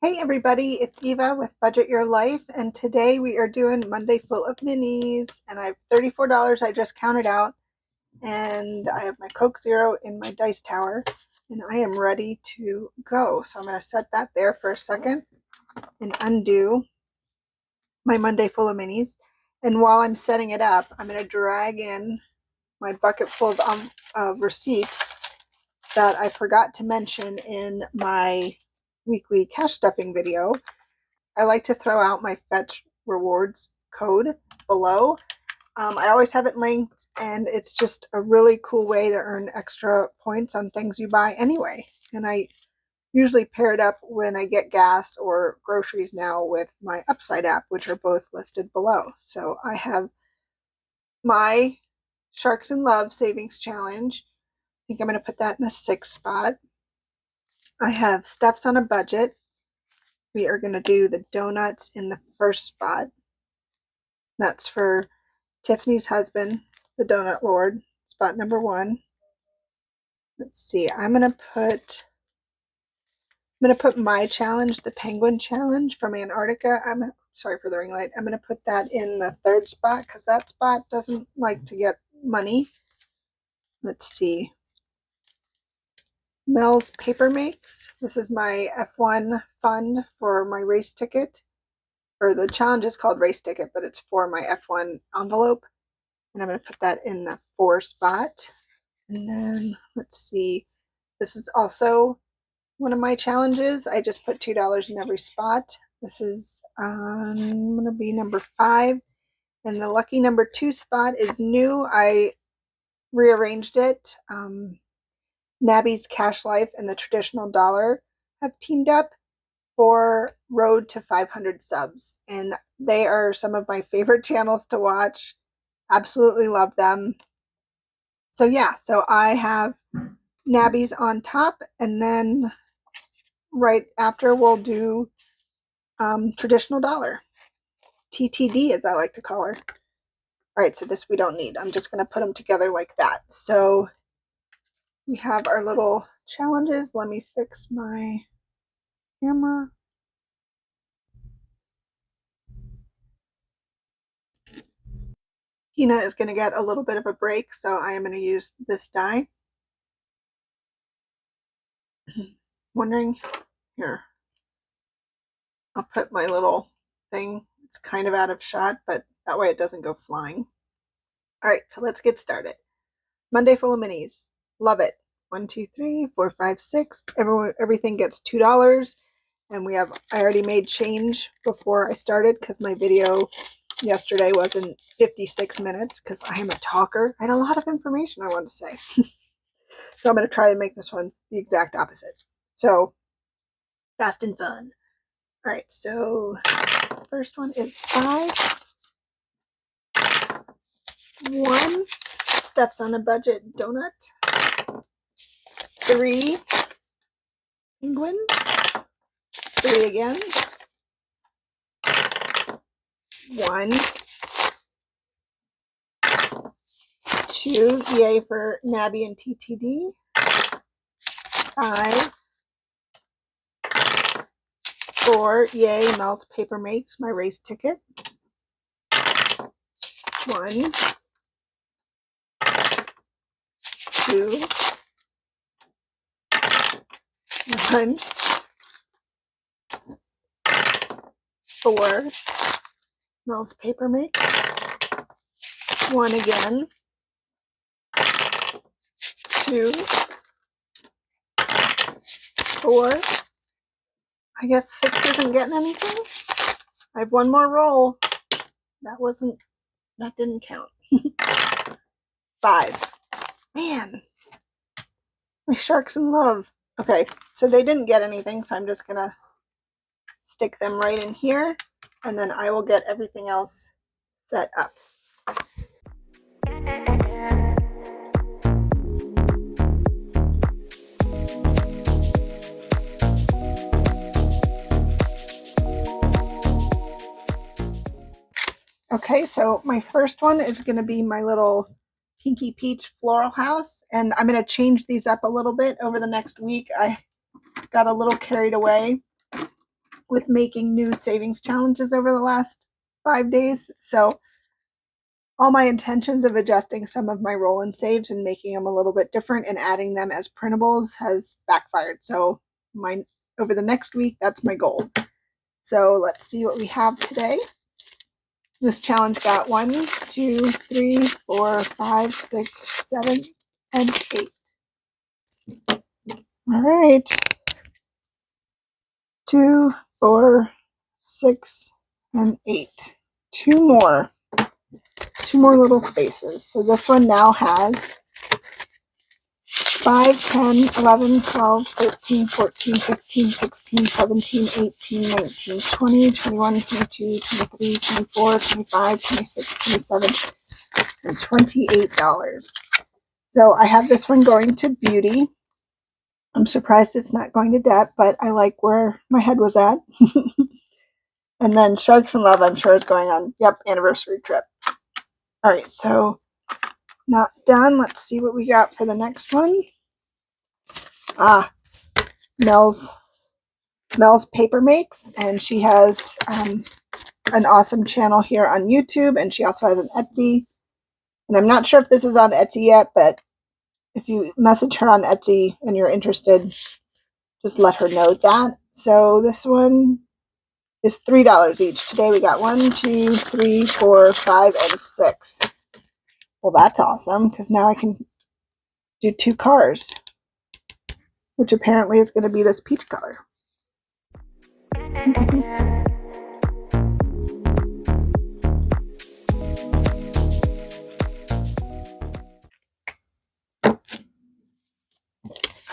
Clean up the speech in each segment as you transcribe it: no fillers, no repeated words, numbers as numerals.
Hey everybody, it's Eva with Budget Your Life, and today we are doing Monday Full of Minis, and I have $34 I just counted out, and I have my Coke Zero in my dice tower, and I am ready to go. So I'm going to set that there for a second and undo my Monday Full of Minis. And while I'm setting it up, I'm going to drag in my bucket full of receipts that I forgot to mention in my weekly cash stuffing video. I like to throw out my Fetch Rewards code below. I always have it linked, and it's just a really cool way to earn extra points on things you buy anyway. And I usually pair it up when I get gas or groceries now with my Upside app, which are both listed below. So I have my Sharks in Love Savings Challenge. I think I'm going to put that in the 6th spot. I have Stuffs on a Budget. We are going to do the donuts in the 1st spot. That's for Tiffany's husband, the Donut Lord, spot number 1. Let's see. I'm gonna put my challenge, the Penguin Challenge from Antarctica. I'm sorry for the ring light. I'm gonna put that in the 3rd spot because that spot doesn't like to get money. Let's see. Mel's Paper Makes. This is my F1 fund for my race ticket. Or the challenge is called race ticket, but it's for my F1 envelope. And I'm going to put that in the 4 spot. And then let's see. This is also one of my challenges. I just put $2 in every spot. This is going to be number 5. And the lucky number 2 spot is new. I rearranged it. Nabby's Cash Life and the Traditional Dollar have teamed up for Road to 500 subs. And they are some of my favorite channels to watch. Absolutely love them. So yeah, so I have Nabby's on top, and then right after we'll do Traditional Dollar. TTD, as I like to call her. All right, so this we don't need. I'm just going to put them together like that. So we have our little challenges. Let me fix my camera. Tina is going to get a little bit of a break, so I am going to use this die. Wondering, here, I'll put my little thing. It's kind of out of shot, but that way it doesn't go flying. All right, so let's get started. Monday Full of Minis. Love it. 1, 2, 3, 4, 5, 6. Everything gets $2. And I already made change before I started because my video yesterday wasn't 56 minutes because I am a talker. I had a lot of information I wanted to say. So I'm going to try to make this one the exact opposite. So fast and fun. All right, so first one is 5. 1, Stuffs on a Budget donut. 3, penguins. 3 again. 1, 2, yay for Nabby and TTD. 5, 4, yay, Mel's Paper Makes, my race ticket. 1, 2, 1, 4, Mel's Paper Makes. 1 again. 2, 4. I guess 6 isn't getting anything. I have one more roll. That didn't count. 5. Man, my Sharks in Love. Okay, so they didn't get anything, so I'm just gonna stick them right in here, and then I will get everything else set up. Okay, so my first one is going to be my little Pinky Peach Floral House, and I'm going to change these up a little bit over the next week. I got a little carried away with making new savings challenges over the last 5 days. So all my intentions of adjusting some of my roll and saves and making them a little bit different and adding them as printables has backfired. So over the next week, that's my goal. So let's see what we have today. This challenge got 1, 2, 3, 4, 5, 6, 7, and 8. All right. 2, 4, 6, and 8. Two more little spaces. So this one now has 5, 10, 11, 12, 13, 14, 15, 16, 17, 18, 19, 20, 21, 22, 23, 24, 25, 26, 27, and $28. So I have this one going to beauty. I'm surprised it's not going to debt, but I like where my head was at. And then Sharks in Love, I'm sure, is going on, anniversary trip. All right, so not done. Let's see what we got for the next one. Mel's Paper Makes, and she has an awesome channel here on YouTube, and she also has an Etsy. And I'm not sure if this is on Etsy yet, but if you message her on Etsy and you're interested, just let her know that. So this one is $3 each. Today we got 1, 2, 3, 4, 5, and 6. Well, that's awesome, because now I can do 2 cars, which apparently is going to be this peach color.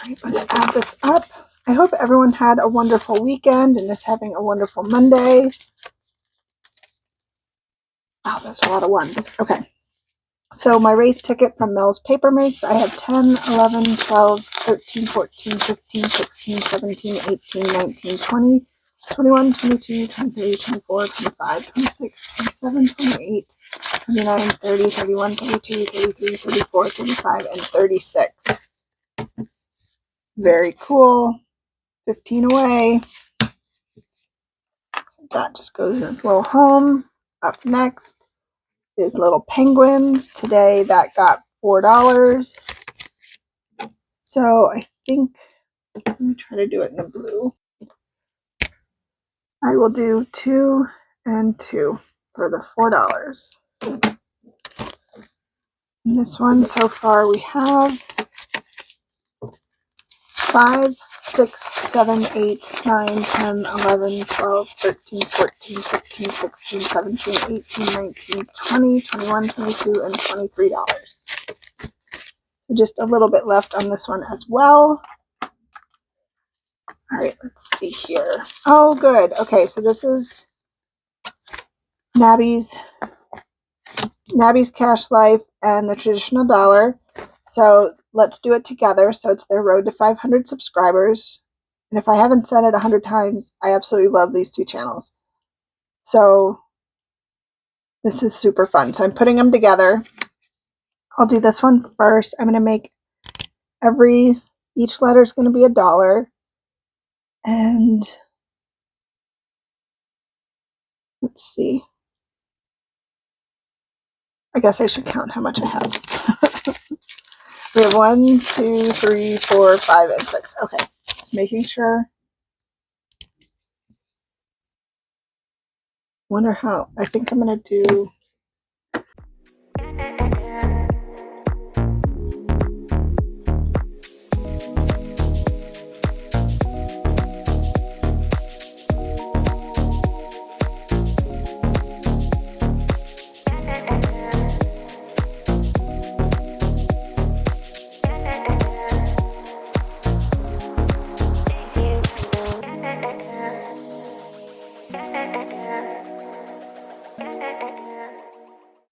Alright, let's add this up. I hope everyone had a wonderful weekend and is having a wonderful Monday. Wow, that's a lot of ones. Okay. So my race ticket from Mel's Paper Makes, I have 10, 11, 12, 13, 14, 15, 16, 17, 18, 19, 20, 21, 22, 23, 24, 25, 26, 27, 28, 29, 30, 31, 32, 33, 34, 35, and 36. Very cool. 15 away. So that just goes in its little home. Up next is Little Penguins. Today that got $4. So I think, let me try to do it in the blue. I will do 2 and 2 for the $4. In this one so far we have 5, 6, 7, 8, 9, 10, 11, 12, 13, 14, 15, 16, 17, 18, 19, 20, 21, 22, and $23. So just a little bit left on this one as well. All right, let's see here. Oh, good. Okay, so this is Nabby's Cash Life and the traditional dollar. So let's do it together. So it's their road to 500 subscribers. And if I haven't said it 100 times, I absolutely love these 2 channels. So this is super fun. So I'm putting them together. I'll do this one first. I'm going to make each letter is going to be $1. And let's see. I guess I should count how much I have. We have 1, 2, 3, 4, 5, and 6. Okay, just making sure. Wonder how. I think I'm gonna do.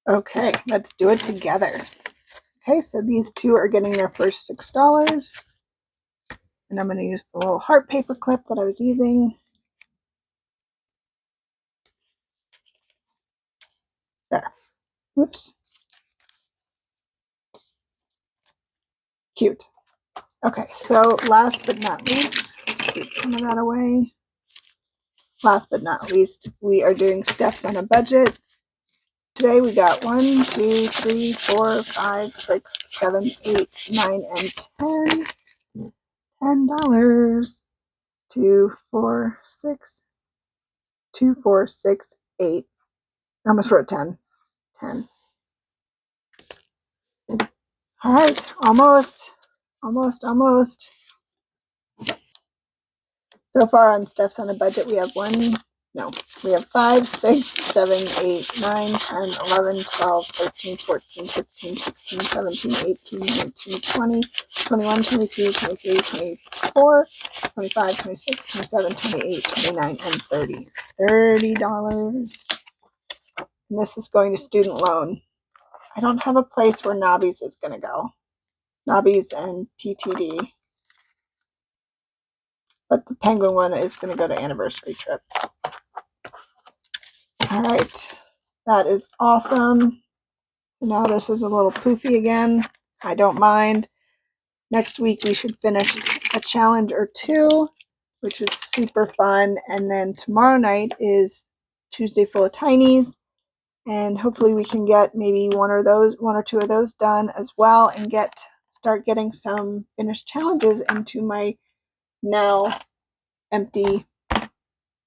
Okay, let's do it together. Okay, so these 2 are getting their first $6. And I'm going to use the little heart paper clip that I was using. There. Whoops. Cute. Okay, so last but not least, scoot some of that away. last but not least, we are doing Steph's on a budget. Today we got 1, 2, 3, 4, 5, 6, 7, 8, 9, and $10. 2, 4, 6, 2, 4, 6, 8. I almost wrote 10. 10. All right, almost. So far on Steph's on a budget, we have 5, 6, 7, 8, 9, 10, 11, 12, 13, 14, 15, 16, 17, 18, 19, 20, 21, 22, 23, 24, 25, 26, 27, 28, 29, and 30. $30. And this is going to student loan. I don't have a place where Nobby's is going to go. Nobby's and TTD. But the Penguin one is going to go to anniversary trip. All right. That is awesome. Now this is a little poofy again. I don't mind. Next week we should finish a challenge or two, which is super fun. And then tomorrow night is Tuesday Full of Tinies. And hopefully we can get maybe one or two of those done as well and start getting some finished challenges into my now empty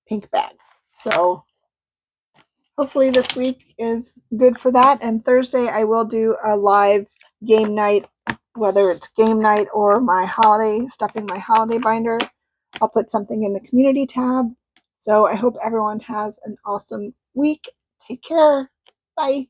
pink bag. So hopefully this week is good for that. And Thursday I will do a live game night, whether it's game night or stuffing my holiday binder. I'll put something in the community tab. So I hope everyone has an awesome week. Take care. Bye.